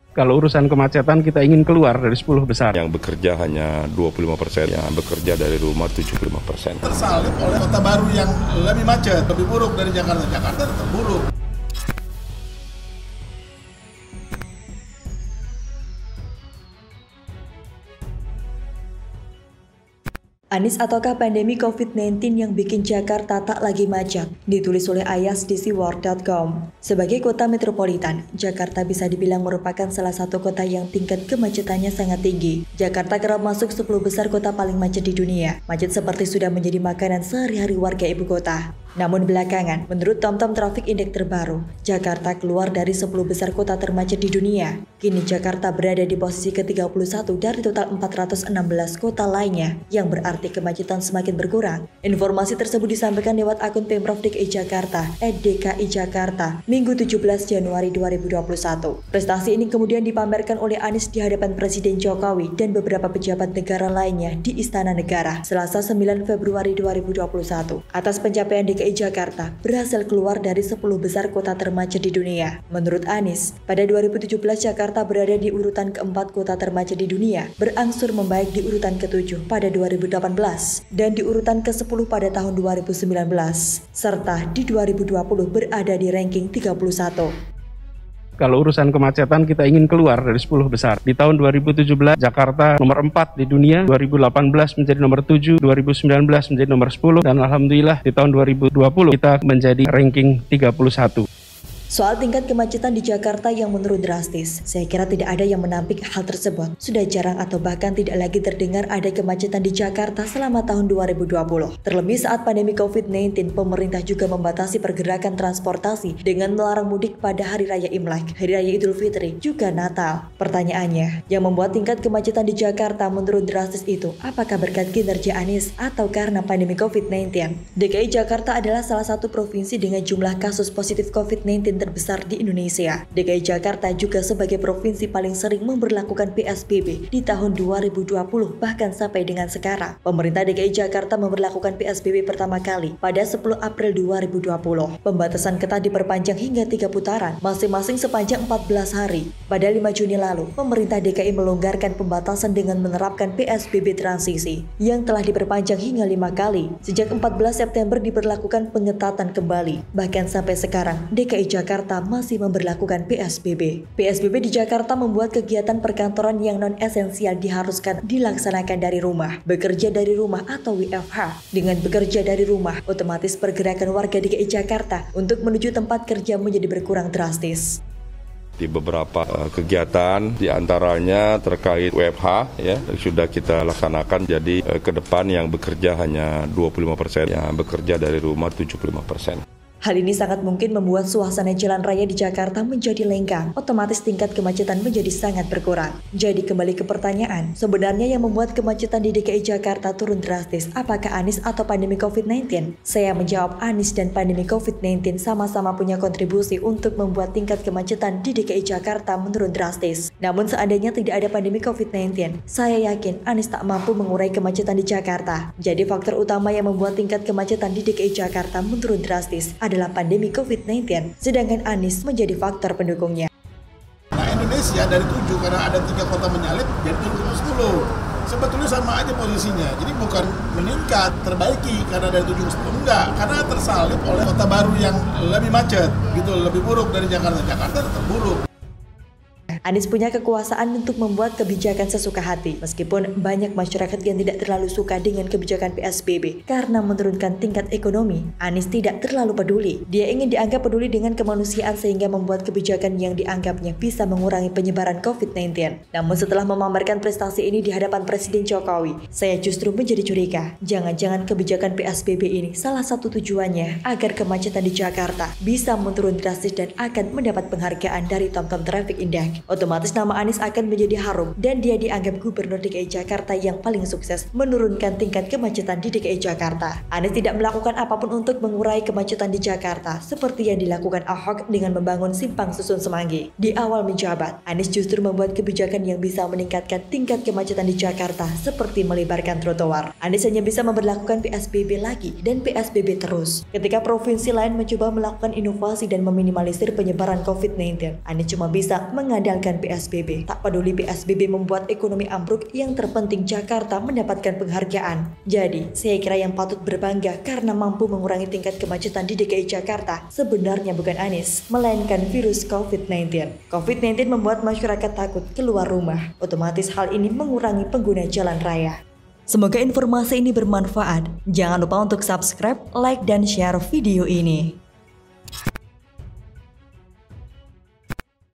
Kalau urusan kemacetan kita ingin keluar dari 10 besar. Yang bekerja hanya 25%, yang bekerja dari rumah 75%. Tersalib oleh kota baru yang lebih macet, lebih buruk dari Jakarta. Jakarta tetap buruk. Anies ataukah pandemi COVID-19 yang bikin Jakarta tak lagi macet? Ditulis oleh Ayas di siwar.com. Sebagai kota metropolitan, Jakarta bisa dibilang merupakan salah satu kota yang tingkat kemacetannya sangat tinggi. Jakarta kerap masuk 10 besar kota paling macet di dunia. Macet seperti sudah menjadi makanan sehari-hari warga ibu kota. Namun belakangan, menurut TomTom Traffic Index terbaru, Jakarta keluar dari 10 besar kota termacet di dunia. Kini Jakarta berada di posisi ke-31 dari total 416 kota lainnya, yang berarti kemacetan semakin berkurang. Informasi tersebut disampaikan lewat akun Pemprov DKI Jakarta, @DKI Jakarta, Minggu 17 Januari 2021. Prestasi ini kemudian dipamerkan oleh Anies di hadapan Presiden Jokowi dan beberapa pejabat negara lainnya di Istana Negara, Selasa 9 Februari 2021. Atas pencapaian DKI Jakarta berhasil keluar dari 10 besar kota termacet di dunia. Menurut Anies, pada 2017 Jakarta berada di urutan keempat kota termacet di dunia, berangsur membaik di urutan ke-7 pada 2018 dan di urutan ke-10 pada tahun 2019, serta di 2020 berada di ranking 31. Kalau urusan kemacetan kita ingin keluar dari 10 besar. Di tahun 2017 Jakarta nomor 4 di dunia, 2018 menjadi nomor 7, 2019 menjadi nomor 10, dan alhamdulillah di tahun 2020 kita menjadi ranking 31. Soal tingkat kemacetan di Jakarta yang menurun drastis, saya kira tidak ada yang menampik hal tersebut. Sudah jarang atau bahkan tidak lagi terdengar ada kemacetan di Jakarta selama tahun 2020. Terlebih saat pandemi COVID-19, pemerintah juga membatasi pergerakan transportasi dengan melarang mudik pada Hari Raya Imlek, Hari Raya Idul Fitri, juga Natal. Pertanyaannya, yang membuat tingkat kemacetan di Jakarta menurun drastis itu, apakah berkat kinerja Anies atau karena pandemi COVID-19? DKI Jakarta adalah salah satu provinsi dengan jumlah kasus positif COVID-19 terbesar di Indonesia. DKI Jakarta juga sebagai provinsi paling sering memberlakukan PSBB di tahun 2020 bahkan sampai dengan sekarang. Pemerintah DKI Jakarta memberlakukan PSBB pertama kali pada 10 April 2020. Pembatasan ketat diperpanjang hingga 3 putaran, masing-masing sepanjang 14 hari. Pada 5 Juni lalu, pemerintah DKI melonggarkan pembatasan dengan menerapkan PSBB transisi yang telah diperpanjang hingga 5 kali. Sejak 14 September diberlakukan pengetatan kembali. Bahkan sampai sekarang, DKI Jakarta masih memberlakukan PSBB. PSBB di Jakarta membuat kegiatan perkantoran yang non-esensial diharuskan dilaksanakan dari rumah, bekerja dari rumah atau WFH. Dengan bekerja dari rumah, otomatis pergerakan warga DKI Jakarta untuk menuju tempat kerja menjadi berkurang drastis. Di beberapa kegiatan, diantaranya terkait WFH, ya sudah kita laksanakan. Jadi ke depan yang bekerja hanya 25%, yang bekerja dari rumah 75%. Hal ini sangat mungkin membuat suasana jalan raya di Jakarta menjadi lenggang, otomatis tingkat kemacetan menjadi sangat berkurang. Jadi kembali ke pertanyaan, sebenarnya yang membuat kemacetan di DKI Jakarta turun drastis, apakah Anies atau pandemi COVID-19? Saya menjawab Anies dan pandemi COVID-19 sama-sama punya kontribusi untuk membuat tingkat kemacetan di DKI Jakarta menurun drastis. Namun seandainya tidak ada pandemi COVID-19, saya yakin Anies tak mampu mengurai kemacetan di Jakarta. Jadi faktor utama yang membuat tingkat kemacetan di DKI Jakarta menurun drastis adalah pandemi COVID-19, sedangkan Anies menjadi faktor pendukungnya. Nah, Indonesia dari 7 karena ada 3 kota menyalip jadi 10. Sebetulnya sama aja posisinya. Jadi bukan meningkat, terbaiki karena dari 7 ke 10, enggak, karena tersalip oleh kota baru yang lebih macet, gitu, lebih buruk dari Jakarta. Jakarta tetap buruk. Anies punya kekuasaan untuk membuat kebijakan sesuka hati, meskipun banyak masyarakat yang tidak terlalu suka dengan kebijakan PSBB karena menurunkan tingkat ekonomi. Anies tidak terlalu peduli. Dia ingin dianggap peduli dengan kemanusiaan sehingga membuat kebijakan yang dianggapnya bisa mengurangi penyebaran COVID-19. Namun setelah memamerkan prestasi ini di hadapan Presiden Jokowi, saya justru menjadi curiga. Jangan-jangan kebijakan PSBB ini salah satu tujuannya agar kemacetan di Jakarta bisa menurun drastis dan akan mendapat penghargaan dari TomTom Traffic Index. Otomatis nama Anies akan menjadi harum dan dia dianggap Gubernur DKI Jakarta yang paling sukses menurunkan tingkat kemacetan di DKI Jakarta. Anies tidak melakukan apapun untuk mengurai kemacetan di Jakarta seperti yang dilakukan Ahok dengan membangun simpang susun Semanggi. Di awal menjabat, Anies justru membuat kebijakan yang bisa meningkatkan tingkat kemacetan di Jakarta seperti melebarkan trotoar. Anies hanya bisa memberlakukan PSBB lagi dan PSBB terus. Ketika provinsi lain mencoba melakukan inovasi dan meminimalisir penyebaran COVID-19, Anies cuma bisa mengandalkan menjalankan PSBB. Tak peduli PSBB membuat ekonomi ambruk, yang terpenting Jakarta mendapatkan penghargaan. Jadi, saya kira yang patut berbangga karena mampu mengurangi tingkat kemacetan di DKI Jakarta sebenarnya bukan Anies, melainkan virus COVID-19. COVID-19 membuat masyarakat takut keluar rumah. Otomatis hal ini mengurangi pengguna jalan raya. Semoga informasi ini bermanfaat. Jangan lupa untuk subscribe, like, dan share video ini.